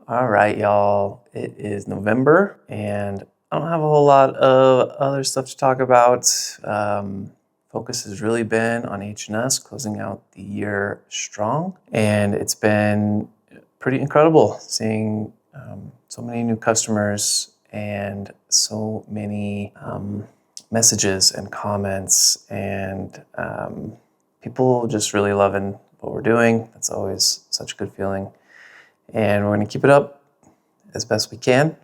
All right, y'all. It is November, and I don't have a whole lot of other stuff to talk about. Focus has really been on H&S closing out the year strong, and it's been pretty incredible seeing so many new customers and so many messages and comments, and people just really loving what we're doing. That's always such a good feeling. And we're going to keep it up as best we can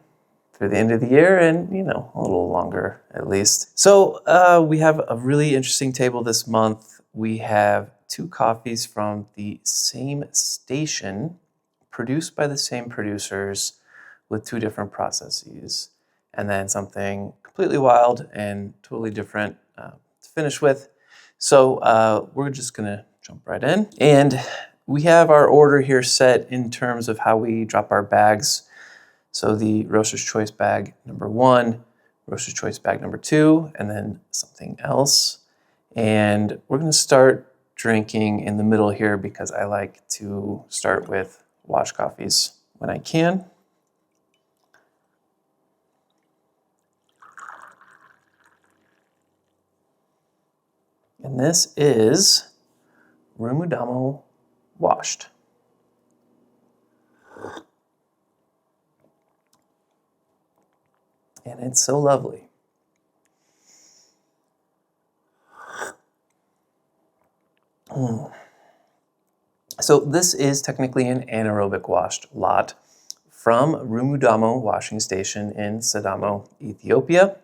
through the end of the year and, a little longer at least. So we have a really interesting table this month. We have 2 coffees from the same station, produced by the same producers with 2 different processes. And then something completely wild and totally different to finish with. So we're just going to jump right in. And we have our order here set in terms of how we drop our bags. So the Roaster's Choice bag number 1, Roaster's Choice bag number 2, and then something else. And we're going to start drinking in the middle here because I like to start with wash coffees when I can. And this is Rumudamo washed. And it's so lovely. So this is technically an anaerobic washed lot from Rumudamo Washing Station in Sidamo, Ethiopia,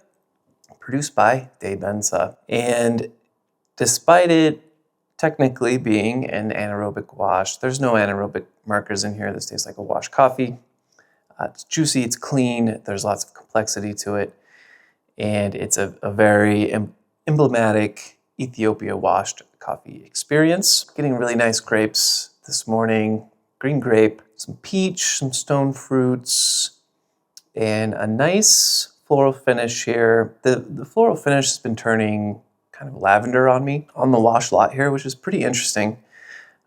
produced by bday. And despite it technically being an anaerobic wash, there's no anaerobic markers in here. This tastes like a washed coffee. It's juicy, it's clean, there's lots of complexity to it, and it's a very emblematic Ethiopia washed coffee experience. Getting really nice grapes this morning, green grape, some peach, some stone fruits, and a nice floral finish here. The floral finish has been turning kind of lavender on me on the wash lot here, which is pretty interesting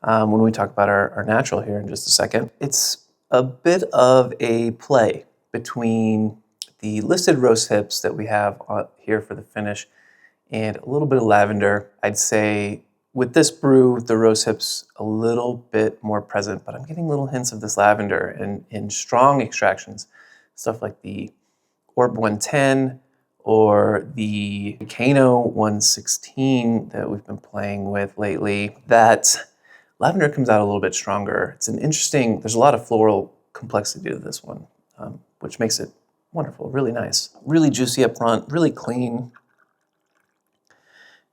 when we talk about our natural here in just a second. It's a bit of a play between the listed rose hips that we have here for the finish and a little bit of lavender. I'd say with this brew, the rose hips a little bit more present, but I'm getting little hints of this lavender in strong extractions, stuff like the Orb 110 or the Kano 116 that we've been playing with lately. That lavender comes out a little bit stronger. It's an interesting, there's a lot of floral complexity to this one, which makes it wonderful, really nice. Really juicy up front, really clean.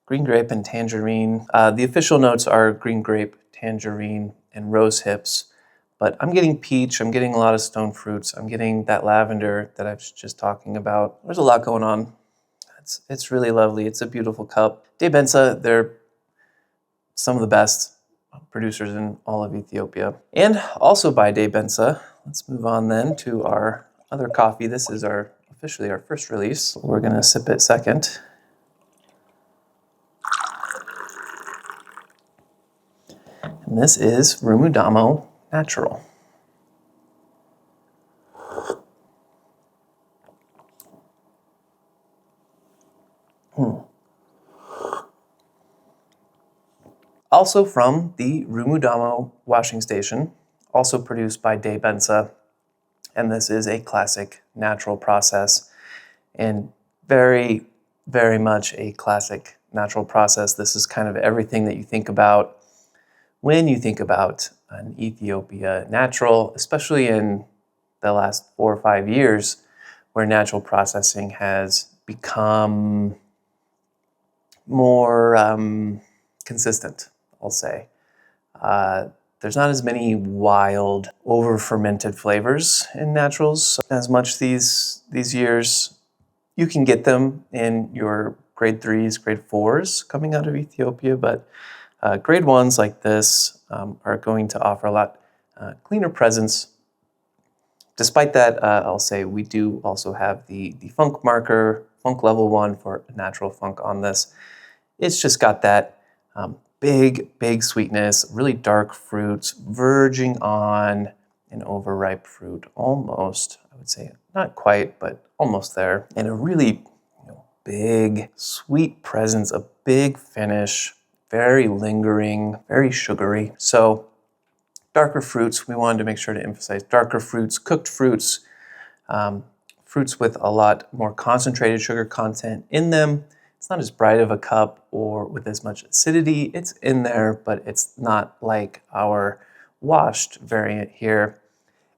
Green grape and tangerine. The official notes are green grape, tangerine, and rose hips. But I'm getting peach, I'm getting a lot of stone fruits, I'm getting that lavender that I was just talking about. There's a lot going on. It's really lovely. It's a beautiful cup. bday, they're some of the best producers in all of Ethiopia. And also by bday, let's move on then to our other coffee. This is officially our first release. We're gonna sip it second. And this is Rumudamo Natural. Also from the Rumudamo Washing Station, also produced by bday, and this is a classic natural process, and very, very much a classic natural process. This is kind of everything that you think about when you think about an Ethiopia natural, especially in the last 4 or 5 years, where natural processing has become more consistent, I'll say. There's not as many wild, over-fermented flavors in naturals as much these years. You can get them in your grade 3s, grade 4s coming out of Ethiopia, but grade 1s like this are going to offer a lot cleaner presence. Despite that, I'll say we do also have the funk marker, funk level 1 for natural funk on this. It's just got that big sweetness, really dark fruits, verging on an overripe fruit, almost, I would say, not quite, but almost there. And a really big, sweet presence, a big finish, very lingering, very sugary. So darker fruits, we wanted to make sure to emphasize darker fruits, cooked fruits, fruits with a lot more concentrated sugar content in them. It's not as bright of a cup or with as much acidity. It's in there, but it's not like our washed variant here.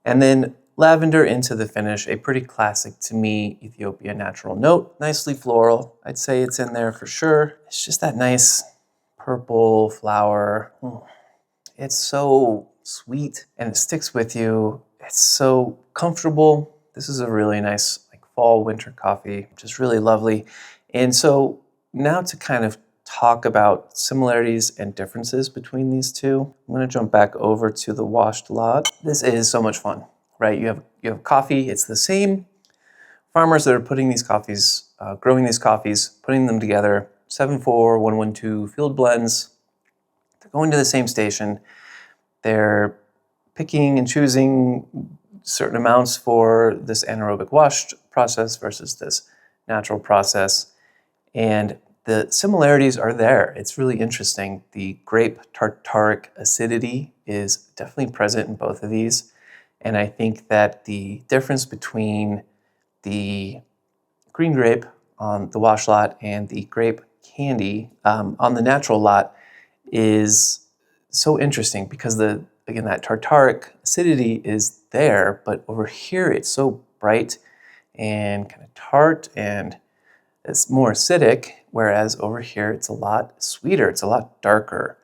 And then lavender into the finish, a pretty classic to me Ethiopia natural note, nicely floral. I'd say it's in there for sure. It's just that nice purple flower. It's so sweet and it sticks with you. It's so comfortable. This is a really nice like fall winter coffee, just really lovely. And so now to kind of talk about similarities and differences between these two, I'm going to jump back over to the washed lot. This is so much fun, right? You have coffee. It's the same farmers that are putting these coffees, growing these coffees, putting them together. 74112 field blends. They're going to the same station. They're picking and choosing certain amounts for this anaerobic washed process versus this natural process. And the similarities are there. It's really interesting. The grape tartaric acidity is definitely present in both of these. And I think that the difference between the green grape on the wash lot and the grape candy on the natural lot is so interesting because again, that tartaric acidity is there, but over here it's so bright and kind of tart and it's more acidic, whereas over here it's a lot sweeter, it's a lot darker,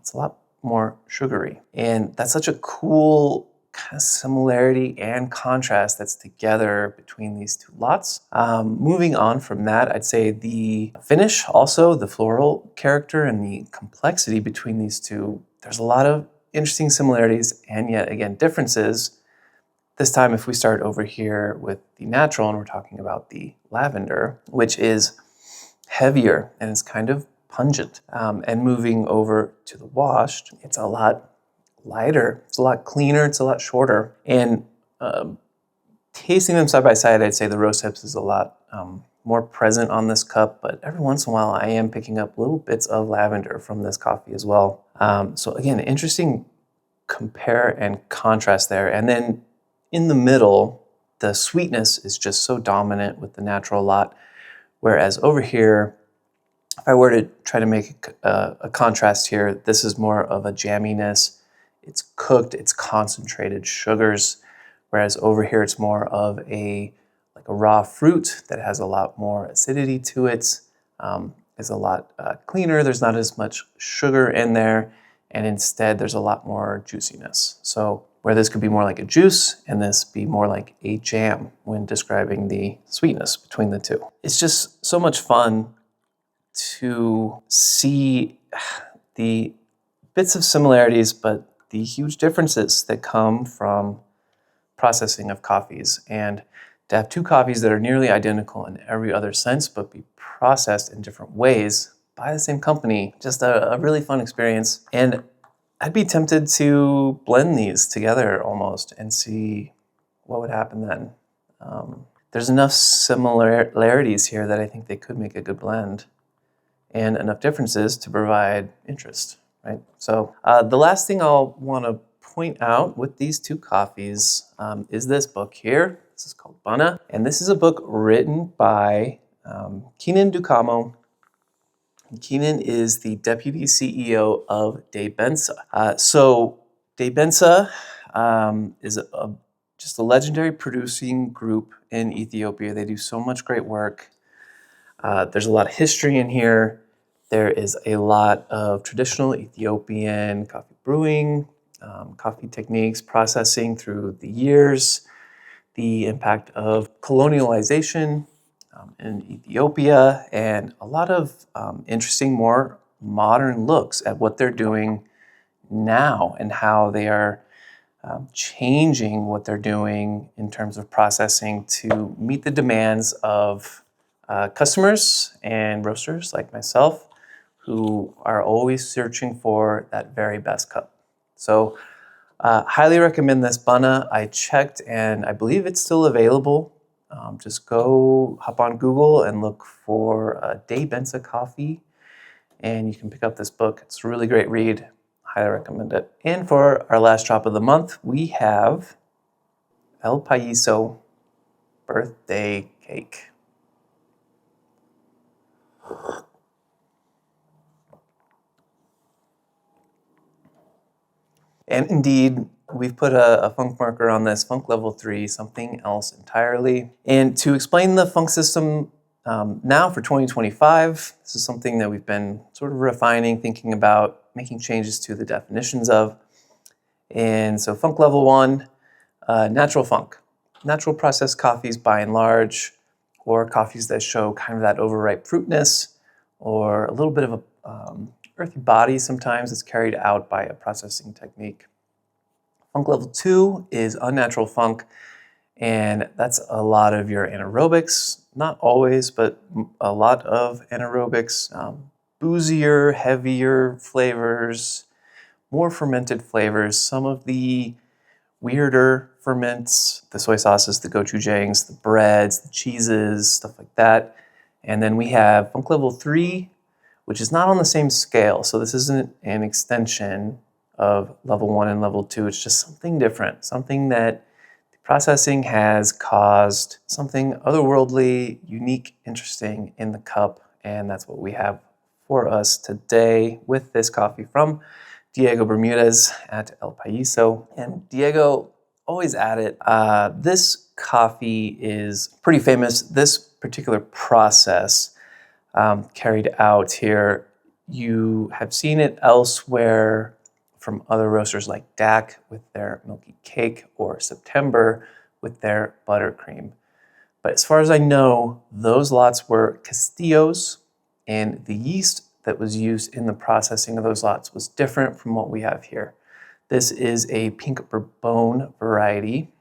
it's a lot more sugary. And that's such a cool kind of similarity and contrast that's together between these two lots. Moving on from that, I'd say the finish, also the floral character and the complexity between these two, there's a lot of interesting similarities and yet again differences. This time, if we start over here with the natural and we're talking about the lavender, which is heavier and it's kind of pungent. And moving over to the washed, it's a lot lighter, it's a lot cleaner, it's a lot shorter. And tasting them side by side, I'd say the rose hips is a lot more present on this cup, but every once in a while I am picking up little bits of lavender from this coffee as well. So again, interesting compare and contrast there. And then in the middle, the sweetness is just so dominant with the natural lot, whereas over here, if I were to try to make a contrast here, this is more of a jamminess. It's cooked, it's concentrated sugars, whereas over here it's more of a raw fruit that has a lot more acidity to it, is a lot cleaner. There's not as much sugar in there, and instead there's a lot more juiciness. So where this could be more like a juice and this be more like a jam when describing the sweetness between the two. It's just so much fun to see the bits of similarities, but the huge differences that come from processing of coffees. And to have two coffees that are nearly identical in every other sense, but be processed in different ways by the same company, just a really fun experience. And I'd be tempted to blend these together almost and see what would happen then. There's enough similarities here that I think they could make a good blend and enough differences to provide interest, right? So the last thing I'll want to point out with these two coffees is this book here. This is called Bunna, and this is a book written by Keenan Ducamo. Keenan is the deputy CEO of bday. So bday is just a legendary producing group in Ethiopia. They do so much great work. There's a lot of history in here. There is a lot of traditional Ethiopian coffee brewing, coffee techniques, processing through the years, the impact of colonialization in Ethiopia, and a lot of interesting, more modern looks at what they're doing now and how they are changing what they're doing in terms of processing to meet the demands of customers and roasters like myself who are always searching for that very best cup. So Highly recommend this Bunna. I checked and I believe it's still available. Just go hop on Google and look for Day Benza coffee, and you can pick up this book. It's a really great read. Highly recommend it. And for our last drop of the month, we have El Paraiso birthday cake. And indeed, we've put a funk marker on this, funk level 3, something else entirely. And to explain the funk system now for 2025, this is something that we've been sort of refining, thinking about, making changes to the definitions of. And so funk level 1, natural funk. Natural processed coffees by and large, or coffees that show kind of that overripe fruitness, or a little bit of a earthy body sometimes that's carried out by a processing technique. Funk level 2 is unnatural funk, and that's a lot of your anaerobics, not always, but a lot of anaerobics, boozier, heavier flavors, more fermented flavors, some of the weirder ferments, the soy sauces, the gochujangs, the breads, the cheeses, stuff like that. And then we have funk level 3, which is not on the same scale. So this isn't an extension of level 1 and level 2. It's just something different, something that the processing has caused something otherworldly, unique, interesting in the cup. And that's what we have for us today with this coffee from Diego Bermudez at El Paraiso. And Diego always at it. This coffee is pretty famous. This particular process carried out here, you have seen it elsewhere from other roasters like DAC with their Milky Cake or September with their buttercream. But as far as I know, those lots were Castillos, and the yeast that was used in the processing of those lots was different from what we have here. This is a pink Bourbon variety,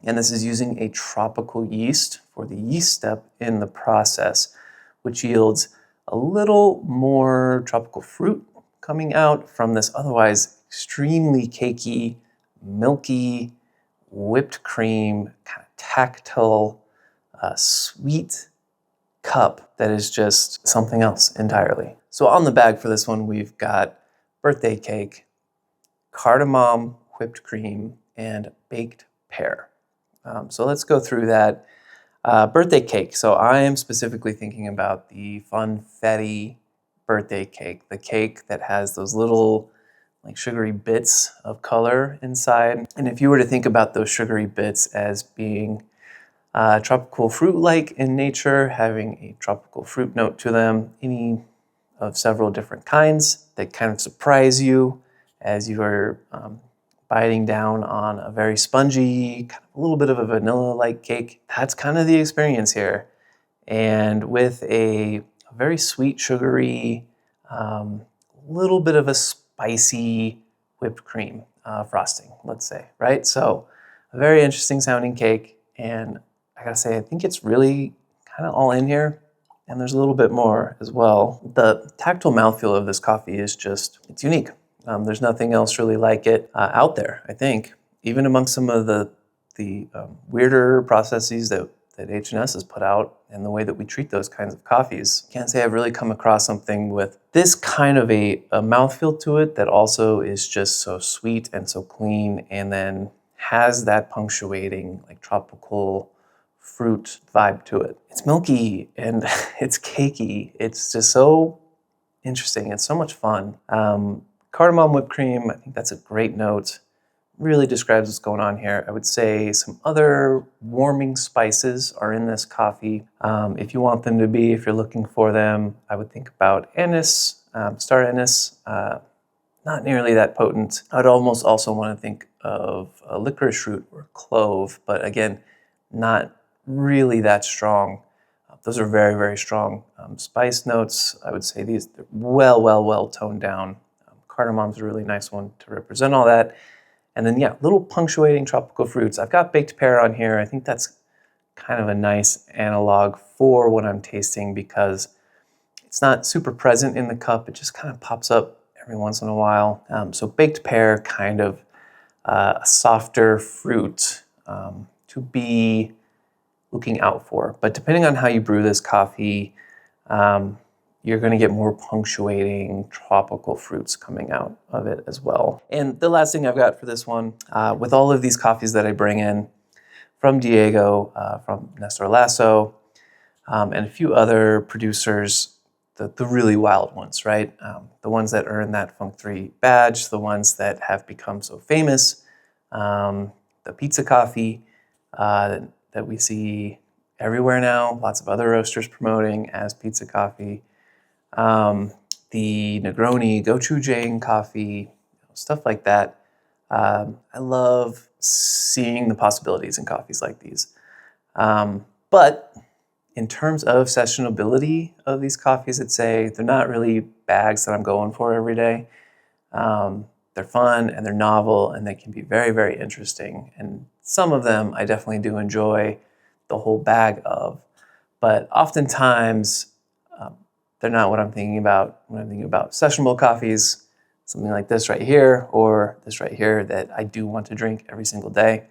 and this is using a tropical yeast for the yeast step in the process, which yields a little more tropical fruit coming out from this otherwise extremely cakey, milky, whipped cream, kind of tactile, sweet cup that is just something else entirely. So on the bag for this one, we've got birthday cake, cardamom whipped cream, and baked pear. So let's go through that. Birthday cake. So I am specifically thinking about the funfetti birthday cake, the cake that has those little like sugary bits of color inside. And if you were to think about those sugary bits as being tropical fruit-like in nature, having a tropical fruit note to them, any of several different kinds that kind of surprise you as you are biting down on a very spongy, kind of a little bit of a vanilla-like cake. That's kind of the experience here. And with a very sweet, sugary, little bit of a spicy whipped cream frosting, let's say, right? So a very interesting sounding cake. And I gotta say, I think it's really kind of all in here. And there's a little bit more as well. The tactile mouthfeel of this coffee is just, it's unique. There's nothing else really like it out there, I think. Even amongst some of the weirder processes that H&S has put out and the way that we treat those kinds of coffees. Can't say I've really come across something with this kind of a mouthfeel to it that also is just so sweet and so clean, and then has that punctuating like tropical fruit vibe to it. It's milky and it's cakey. It's just so interesting. It's so much fun. Cardamom whipped cream, I think that's a great note. Really describes what's going on here. I would say some other warming spices are in this coffee. If you want them to be, if you're looking for them, I would think about anise, star anise, not nearly that potent. I'd almost also want to think of a licorice root or clove, but again, not really that strong. Those are very, very strong spice notes. I would say these are well toned down. Cardamom's a really nice one to represent all that. And then, yeah, little punctuating tropical fruits. I've got baked pear on here. I think that's kind of a nice analog for what I'm tasting because it's not super present in the cup. It just kind of pops up every once in a while. So baked pear kind of a softer fruit to be looking out for. But depending on how you brew this coffee, you're going to get more punctuating tropical fruits coming out of it as well. And the last thing I've got for this one, with all of these coffees that I bring in from Diego, from Nestor Lasso, and a few other producers, the really wild ones, right? The ones that earn that Funk 3 badge, the ones that have become so famous, the pizza coffee that we see everywhere now, lots of other roasters promoting as pizza coffee, the Negroni, gochujang coffee, stuff like that. I love seeing the possibilities in coffees like these. But in terms of sessionability of these coffees, I'd say they're not really bags that I'm going for every day. They're fun and they're novel and they can be very, very interesting. And some of them I definitely do enjoy the whole bag of. But oftentimes, they're not what I'm thinking about when I'm thinking about sessionable coffees, something like this right here or this right here that I do want to drink every single day.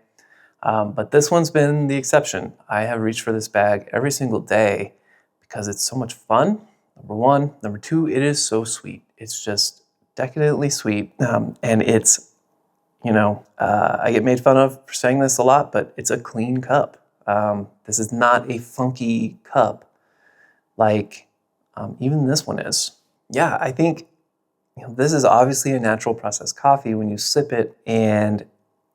But this one's been the exception. I have reached for this bag every single day because it's so much fun, number one. Number two, it is so sweet. It's just decadently sweet. And it's, I get made fun of for saying this a lot, but it's a clean cup. This is not a funky cup like even this one is. Yeah, I think this is obviously a natural processed coffee when you sip it and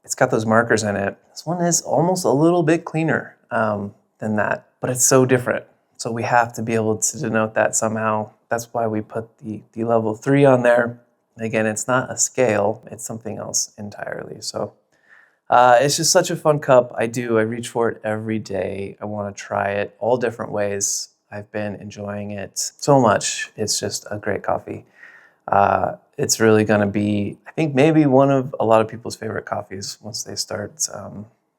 it's got those markers in it. This one is almost a little bit cleaner than that, but it's so different. So we have to be able to denote that somehow. That's why we put the level 3 on there. Again, it's not a scale, it's something else entirely. So it's just such a fun cup. I reach for it every day. I want to try it all different ways. I've been enjoying it so much. It's just a great coffee. It's really going to be, I think, maybe one of a lot of people's favorite coffees once they start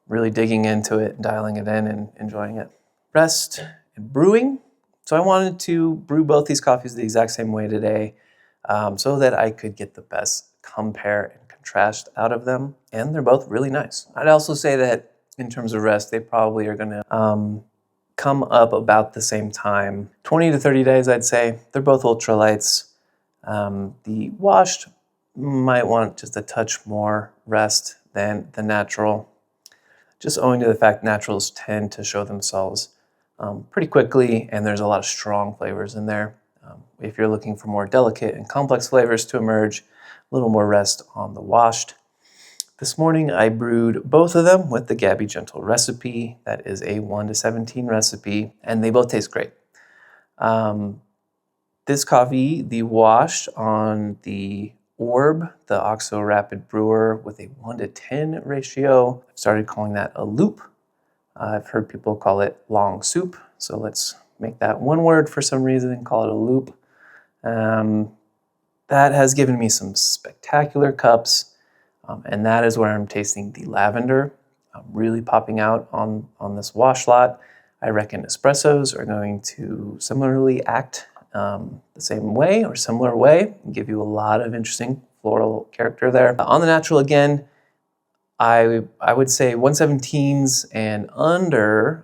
really digging into it, and dialing it in and enjoying it. Rest and brewing. So I wanted to brew both these coffees the exact same way today so that I could get the best compare and contrast out of them. And they're both really nice. I'd also say that in terms of rest, they probably are going to come up about the same time. 20 to 30 days, I'd say. They're both ultralights. The washed might want just a touch more rest than the natural, just owing to the fact naturals tend to show themselves pretty quickly, and there's a lot of strong flavors in there. If you're looking for more delicate and complex flavors to emerge, a little more rest on the washed. This morning I brewed both of them with the Gabby Gentle recipe. That is a 1 to 17 recipe, and they both taste great. This coffee, the washed on the Orb, the OXO Rapid Brewer with a 1 to 10 ratio. I've started calling that a loop. I've heard people call it long soup, so let's make that one word for some reason and call it a loop. That has given me some spectacular cups, and that is where I'm tasting the lavender really popping out on this wash lot. I reckon espressos are going to similarly act the same way or similar way and give you a lot of interesting floral character there. On the natural again, I would say 117s and under,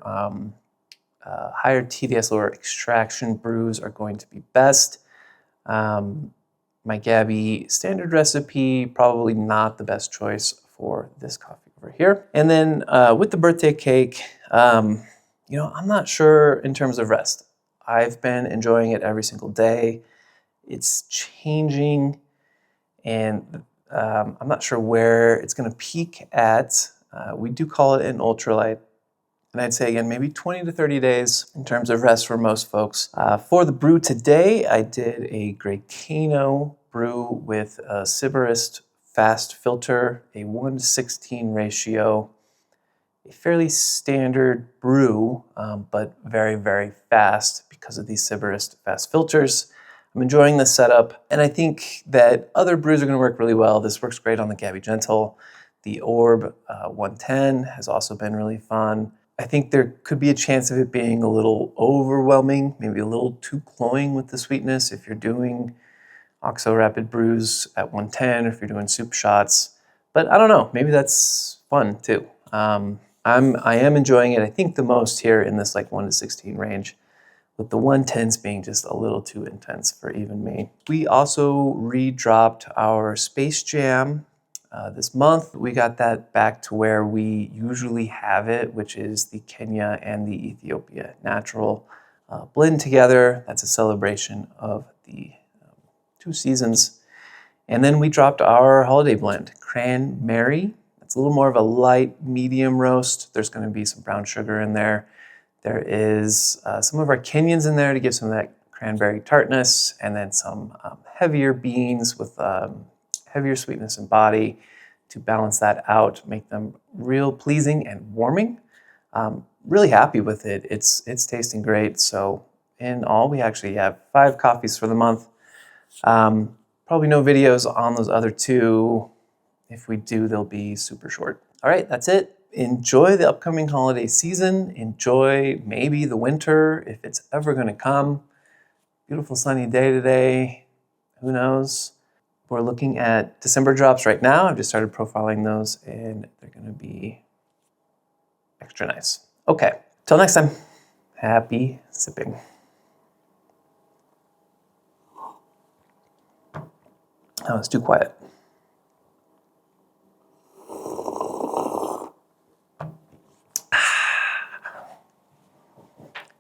higher TDS, lower extraction brews are going to be best. My Gabby standard recipe, probably not the best choice for this coffee over here. And then with the birthday cake, I'm not sure in terms of rest. I've been enjoying it every single day. It's changing, and I'm not sure where it's going to peak at. We do call it an ultralight. And I'd say, again, maybe 20 to 30 days in terms of rest for most folks. For the brew today, I did a Grecano brew with a Sybarist fast filter, a 1 to 16 ratio, a fairly standard brew, but very, very fast because of these Sybarist fast filters. I'm enjoying this setup, and I think that other brews are going to work really well. This works great on the Gabby Gentle. The Orb 110 has also been really fun. I think there could be a chance of it being a little overwhelming, maybe a little too cloying with the sweetness if you're doing OXO Rapid brews at 110, or if you're doing soup shots. But I don't know, maybe that's fun too. I am enjoying it, I think, the most here in this like 1 to 16 range, with the 110s being just a little too intense for even me. We also redropped our Space Jam this month. We got that back to where we usually have it, which is the Kenya and the Ethiopia natural blend together. That's a celebration of the 2 seasons. And then we dropped our holiday blend, Cranberry. It's a little more of a light medium roast. There's going to be some brown sugar in there. There is some of our Kenyans in there to give some of that cranberry tartness, and then some heavier beans with heavier sweetness and body to balance that out, make them real pleasing and warming. Really happy with it. It's tasting great. So in all, we actually have 5 coffees for the month. Probably no videos on those other 2. If we do, they'll be super short. All right, that's it. Enjoy the upcoming holiday season. Enjoy maybe the winter if it's ever going to come. Beautiful sunny day today. Who knows? We're looking at December drops right now. I've just started profiling those, and they're going to be extra nice. Okay, till next time, happy sipping. That was too quiet.